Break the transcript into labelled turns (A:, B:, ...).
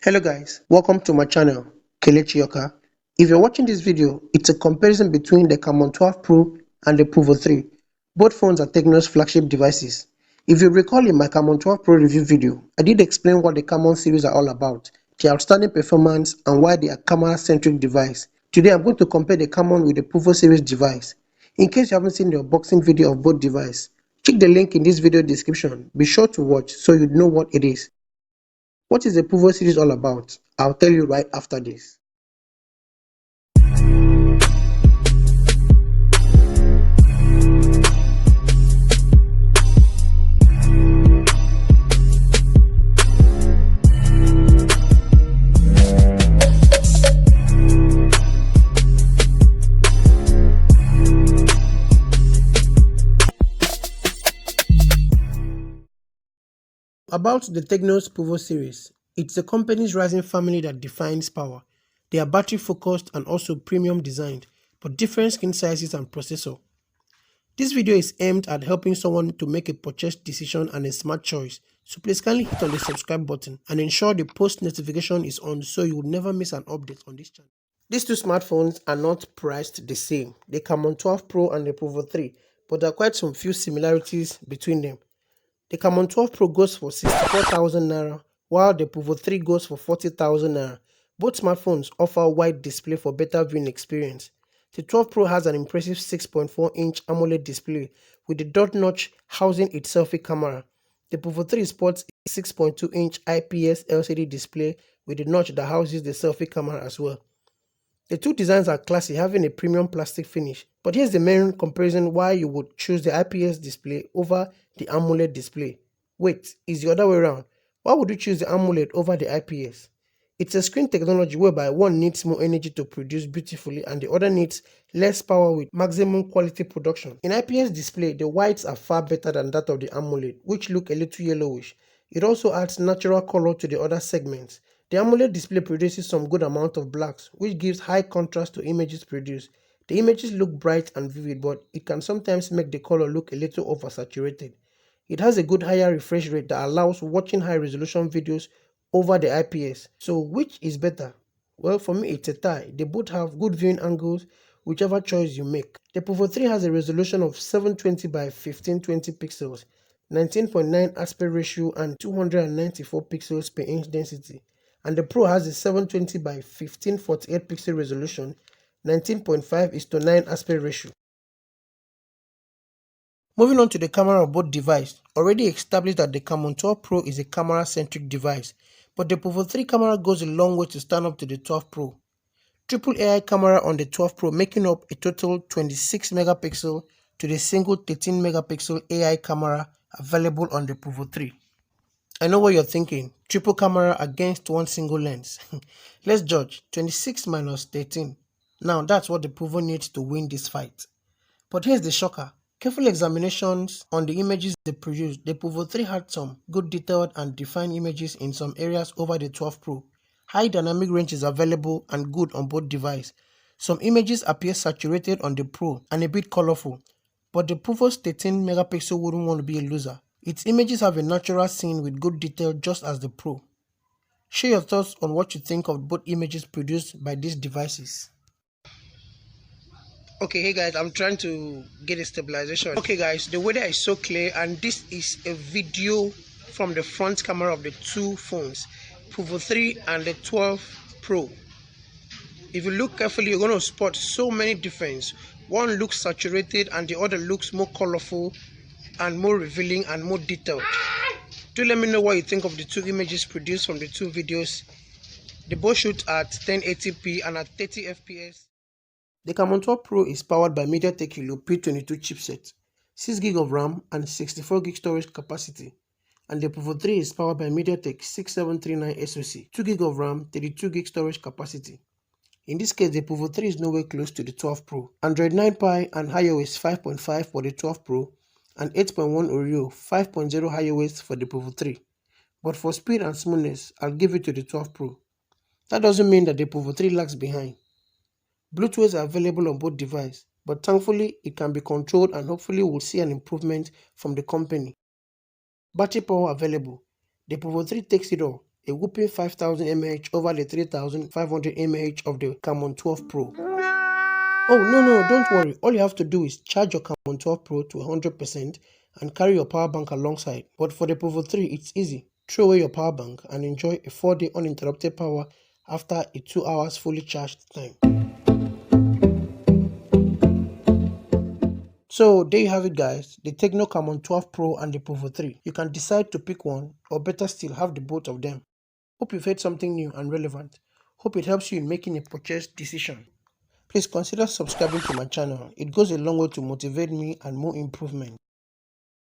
A: Hello guys, welcome to my channel, Kelechi Yoka. If you're watching this video, it's a comparison between the Camon 12 Pro and the Pouvoir 3. Both phones are TECNO's flagship devices. If you recall in my Camon 12 Pro review video, I did explain what the Camon series are all about, their outstanding performance and why they are camera-centric device. Today I'm going to compare the Camon with the Pouvoir series device. In case you haven't seen the unboxing video of both devices, check the link in this video description. Be sure to watch so you know what it is. What is the Pouvoir series all about? I'll tell you right after this. About the TECNO's Pouvoir series, it's the company's rising family that defines power. They are battery focused and also premium designed, but different screen sizes and processor. This video is aimed at helping someone to make a purchase decision and a smart choice, so please kindly hit on the subscribe button and ensure the post notification is on so you will never miss an update on this channel. These two smartphones are not priced the same, the Camon 12 Pro and the Pouvoir 3, but there are quite some few similarities between them. The Camon 12 Pro goes for 64,000 naira, while the Pouvoir 3 goes for 40,000 naira. Both smartphones offer a wide display for better viewing experience. The 12 Pro has an impressive 6.4-inch AMOLED display with the dot notch housing its selfie camera. The Pouvoir 3 sports a 6.2-inch IPS LCD display with the notch that houses the selfie camera as well. The two designs are classy, having a premium plastic finish, but here's the main comparison why you would choose the IPS display over the AMOLED display. Wait, it's the other way around. Why would you choose the AMOLED over the IPS? It's a screen technology whereby one needs more energy to produce beautifully and the other needs less power with maximum quality production. In IPS display, the whites are far better than that of the AMOLED, which look a little yellowish. It also adds natural color to the other segments. The AMOLED display produces some good amount of blacks, which gives high contrast to images produced. The images look bright and vivid, but it can sometimes make the color look a little oversaturated. It has a good higher refresh rate that allows watching high resolution videos over the IPS. So which is better? Well, for me it's a tie. They both have good viewing angles, whichever choice you make. The Pouvoir 3 has a resolution of 720 by 1520 pixels, 19.9 aspect ratio and 294 pixels per inch density. And the Pro has a 720 by 1548 pixel resolution, 19.5:9 aspect ratio. Moving on to the camera of both devices, already established that the Camon 12 Pro is a camera-centric device, but the Pouvoir 3 camera goes a long way to stand up to the 12 Pro. Triple AI camera on the 12 Pro making up a total 26 megapixel to the single 13 megapixel AI camera available on the Pouvoir 3. I know what you're thinking, triple camera against one single lens. Let's judge, 26 minus 13. Now that's what the Pouvoir needs to win this fight. But here's the shocker. Careful examinations on the images they produced, the Pouvoir 3 had some good detailed and defined images in some areas over the 12 Pro. High dynamic range is available and good on both devices. Some images appear saturated on the Pro and a bit colorful, but the Pouvoir's 13 megapixel wouldn't want to be a loser. Its images have a natural scene with good detail just as the Pro. Share your thoughts on what you think of both images produced by these devices. Okay, hey guys, I'm trying to get a stabilization. Okay guys, the weather is so clear and this is a video from the front camera of the two phones, Pouvoir 3 and the 12 Pro. If you look carefully, you're going to spot so many differences. One looks saturated and the other looks more colorful and more revealing and more detailed. Do let me know what you think of the two images produced from the two videos. They both shoot at 1080p and at 30 fps. The Camon 12 Pro is powered by MediaTek Helio P22 chipset, 6GB of RAM and 64GB storage capacity, and the Pouvoir 3 is powered by MediaTek 6739 SoC, 2GB of RAM, 32GB storage capacity. In this case, the Pouvoir 3 is nowhere close to the 12 Pro. Android 9 Pie and iOS 5.5 for the 12 Pro, and 8.1 Oreo 5.0 iOS for the Pouvoir 3. But for speed and smoothness, I'll give it to the 12 Pro. That doesn't mean that the Pouvoir 3 lags behind. Bluetooth are available on both devices, but thankfully it can be controlled and hopefully we'll see an improvement from the company. Battery power available. The Pouvoir 3 takes it all. a whooping 5000 mAh over the 3500 mAh of the Camon 12 Pro. Oh no, don't worry, all you have to do is charge your Camon 12 Pro to 100% and carry your power bank alongside. But for the Pouvoir 3, it's easy. Throw away your power bank and enjoy a 4-day uninterrupted power after a 2 hours fully charged time. So there you have it guys, the TECNO Camon 12 Pro and the Pouvoir 3. You can decide to pick one, or better still have the both of them. Hope you've heard something new and relevant. Hope it helps you in making a purchase decision. Please consider subscribing to my channel. It goes a long way to motivate me and more improvement.